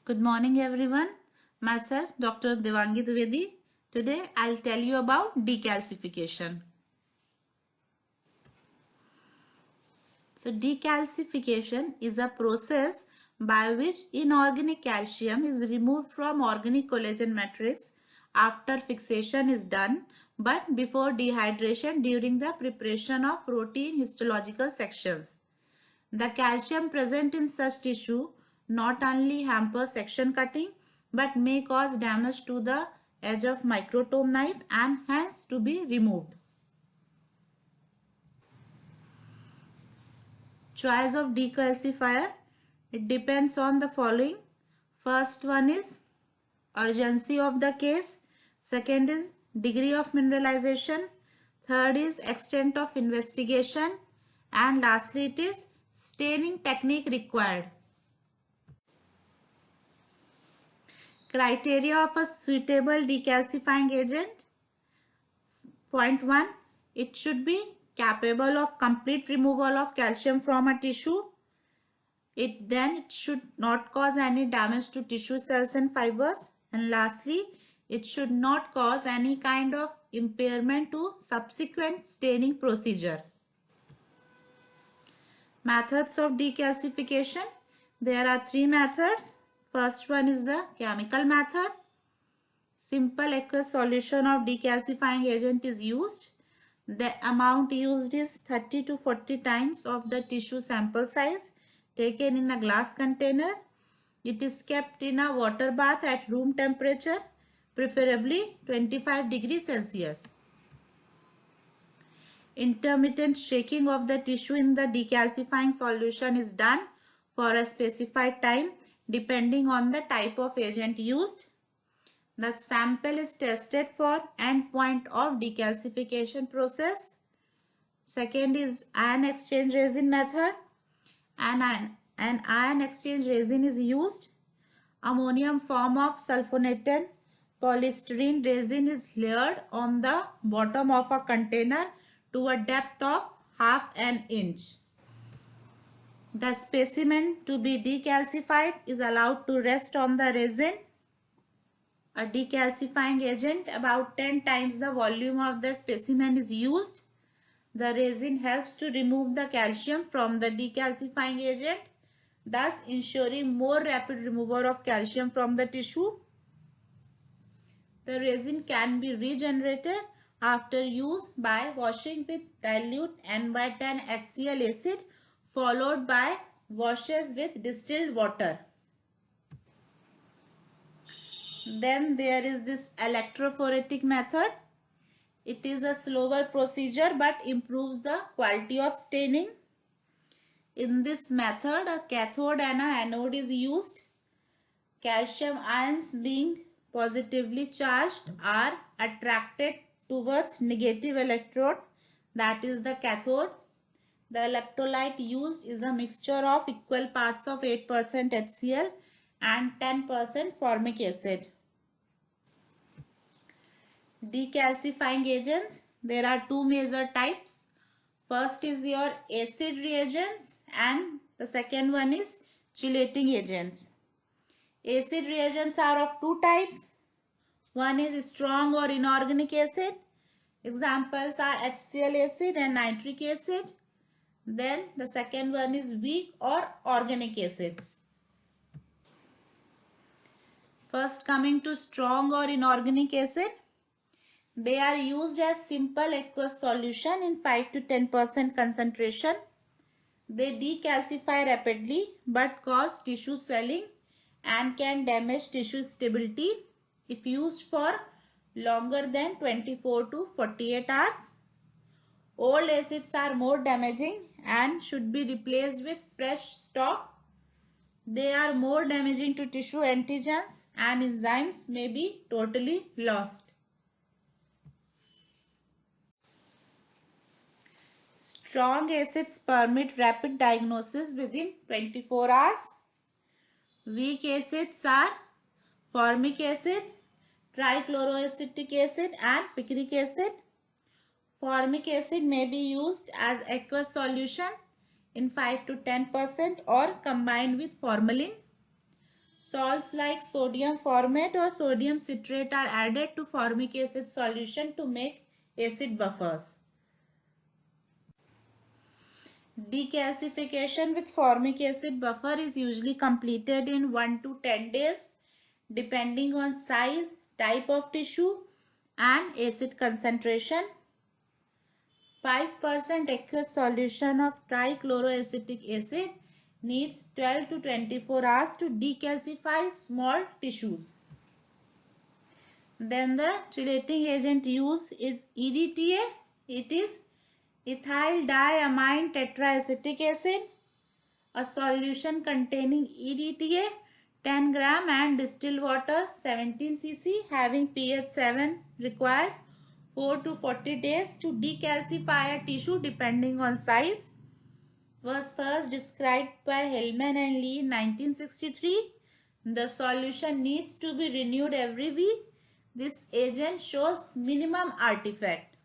Good morning everyone. Myself Dr. Devangi Dwivedi. Today I'll tell you about decalcification. So decalcification is a process by which inorganic calcium is removed from organic collagen matrix after fixation is done but before dehydration during the preparation of protein histological sections. The calcium present in such tissue not only hampers section cutting but may cause damage to the edge of microtome knife and hence to be removed. Choice of decalcifier. It depends on the following. First one is urgency of the case. Second is degree of mineralization. Third is extent of investigation. And lastly it is staining technique required. Criteria of a suitable decalcifying agent. Point 1. It should be capable of complete removal of calcium from a tissue. It should not cause any damage to tissue cells and fibers. And lastly, it should not cause any kind of impairment to subsequent staining procedure. Methods of decalcification. There are three methods. First one is the chemical method. Simple aqueous solution of decalcifying agent is used. The amount used is 30 to 40 times of the tissue sample size taken in a glass container. It is kept in a water bath at room temperature, preferably 25 degrees Celsius. Intermittent shaking of the tissue in the decalcifying solution is done for a specified time depending on the type of agent used. The sample is tested for endpoint of decalcification process. Second is ion exchange resin method. An ion exchange resin is used. Ammonium form of sulfonated polystyrene resin is layered on the bottom of a container to a depth of half an inch. The specimen to be decalcified is allowed to rest on the resin. A decalcifying agent about 10 times the volume of the specimen is used. The resin helps to remove the calcium from the decalcifying agent, thus ensuring more rapid removal of calcium from the tissue. The resin can be regenerated after use by washing with dilute N/10 HCl acid followed by washes with distilled water. Then there is this electrophoretic method. It is a slower procedure but improves the quality of staining. In this method, a cathode and a anode is used. Calcium ions being positively charged are attracted towards negative electrode, that is the cathode. The electrolyte used is a mixture of equal parts of 8% HCl and 10% formic acid. Decalcifying agents. There are two major types. First is your acid reagents and the second one is chelating agents. Acid reagents are of two types. One is strong or inorganic acid. Examples are HCl acid and nitric acid. Then the second one is weak or organic acids. First, coming to strong or inorganic acid. They are used as simple aqueous solution in 5 to 10% concentration. They decalcify rapidly but cause tissue swelling and can damage tissue stability if used for longer than 24 to 48 hours. Old acids are more damaging and should be replaced with fresh stock. They are more damaging to tissue antigens and enzymes may be totally lost. Strong acids permit rapid diagnosis within 24 hours. Weak acids are formic acid, trichloroacetic acid and picric acid. Formic acid may be used as aqueous solution in 5 to 10% or combined with formalin. Salts like sodium formate or sodium citrate are added to formic acid solution to make acid buffers. Decalcification with formic acid buffer is usually completed in 1 to 10 days depending on size, type of tissue and acid concentration. 5% aqueous solution of trichloroacetic acid needs 12 to 24 hours to decalcify small tissues. Then the chelating agent used is EDTA. It is ethyl diamine tetraacetic acid. A solution containing EDTA 10 gram and distilled water 17 cc having pH 7 requires 4 to 40 days to decalcify a tissue depending on size. Was first described by Hellman and Lee in 1963. The solution needs to be renewed every week. This agent shows minimum artifact.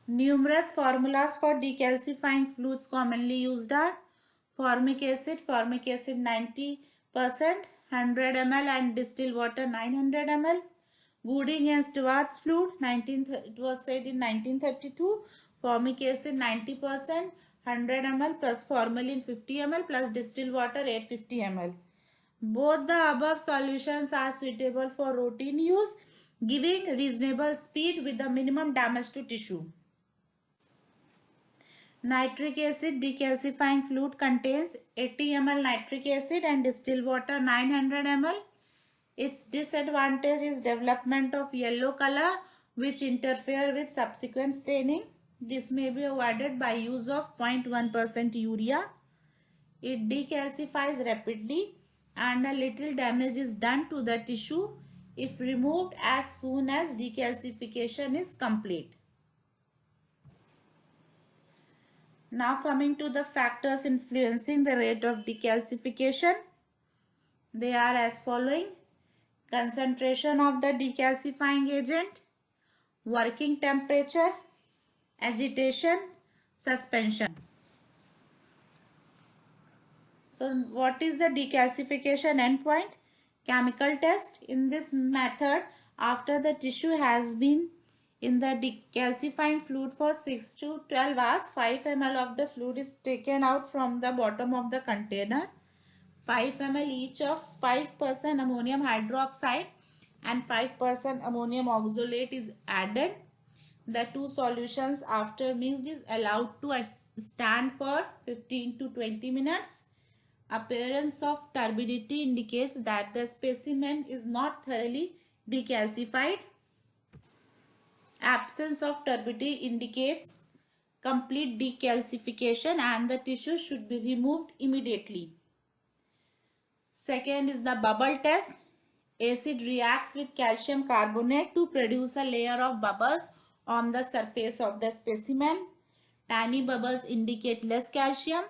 Numerous formulas for decalcifying fluids commonly used are formic acid 90%, 100 ml and distilled water 900 ml. Gooding and Stewart's fluid, it was said in 1932, formic acid 90%, 100 ml plus formalin 50 ml plus distilled water 850 ml. Both the above solutions are suitable for routine use, giving reasonable speed with the minimum damage to tissue. Nitric acid decalcifying fluid contains 80 ml nitric acid and distilled water 900 ml. Its disadvantage is development of yellow color which interfere with subsequent staining. This may be avoided by use of 0.1% urea. It decalcifies rapidly and a little damage is done to the tissue if removed as soon as decalcification is complete. Now coming to the factors influencing the rate of decalcification. They are as following: concentration of the decalcifying agent, working temperature, agitation, suspension. So what is the decalcification endpoint? Chemical test. In this method, after the tissue has been in the decalcifying fluid for 6 to 12 hours, 5 ml of the fluid is taken out from the bottom of the container. 5 ml each of 5% ammonium hydroxide and 5% ammonium oxalate is added. The two solutions after mixed is allowed to stand for 15 to 20 minutes. Appearance of turbidity indicates that the specimen is not thoroughly decalcified. Absence of turbidity indicates complete decalcification and the tissue should be removed immediately. Second is the bubble test. Acid reacts with calcium carbonate to produce a layer of bubbles on the surface of the specimen. Tiny bubbles indicate less calcium.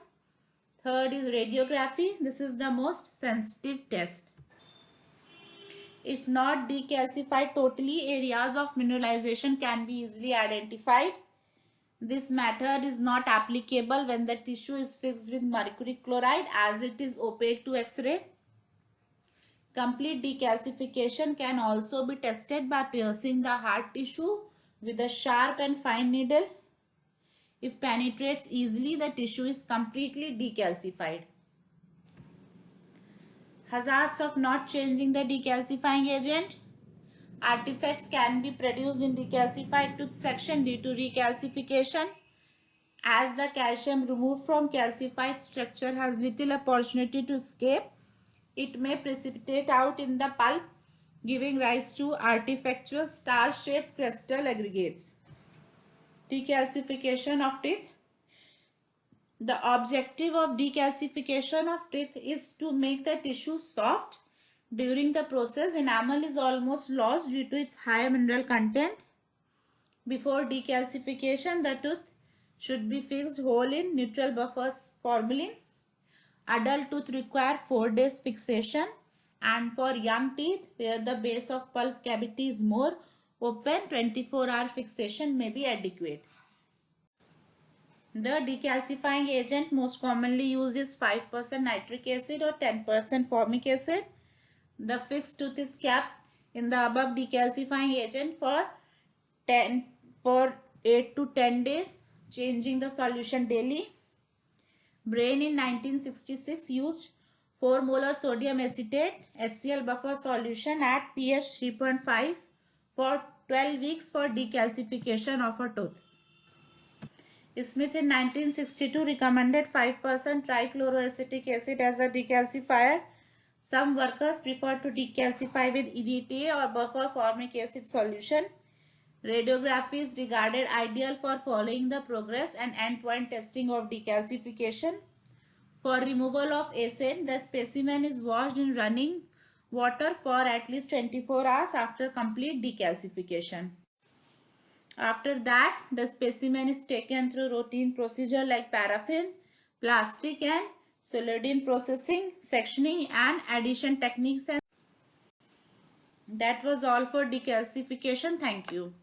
Third is radiography. This is the most sensitive test. If not decalcified totally, areas of mineralization can be easily identified. This method is not applicable when the tissue is fixed with mercury chloride as it is opaque to X-ray. Complete decalcification can also be tested by piercing the hard tissue with a sharp and fine needle. If penetrates easily, the tissue is completely decalcified. Hazards of not changing the decalcifying agent. Artifacts can be produced in decalcified tooth section due to recalcification. As the calcium removed from calcified structure has little opportunity to escape, it may precipitate out in the pulp, giving rise to artifactual star-shaped crystal aggregates. Decalcification of teeth. The objective of decalcification of teeth is to make the tissue soft. During the process, enamel is almost lost due to its high mineral content. Before decalcification, the tooth should be fixed whole in neutral buffers formalin. Adult tooth require 4 days fixation, and for young teeth where the base of pulp cavity is more open, 24-hour fixation may be adequate. The decalcifying agent most commonly used is 5% nitric acid or 10% formic acid. The fixed tooth is kept in the above decalcifying agent for 8 to 10 days, changing the solution daily. Brain in 1966 used 4 molar sodium acetate HCl buffer solution at pH 3.5 for 12 weeks for decalcification of a tooth. Smith in 1962 recommended 5% trichloroacetic acid as a decalcifier. Some workers prefer to decalcify with EDTA or buffer formic acid solution. Radiography is regarded ideal for following the progress and endpoint testing of decalcification. For removal of acid, the specimen is washed in running water for at least 24 hours after complete decalcification. After that, the specimen is taken through routine procedure like paraffin, plastic and Soleidine processing, sectioning and addition techniques. And that was all for decalcification. Thank you.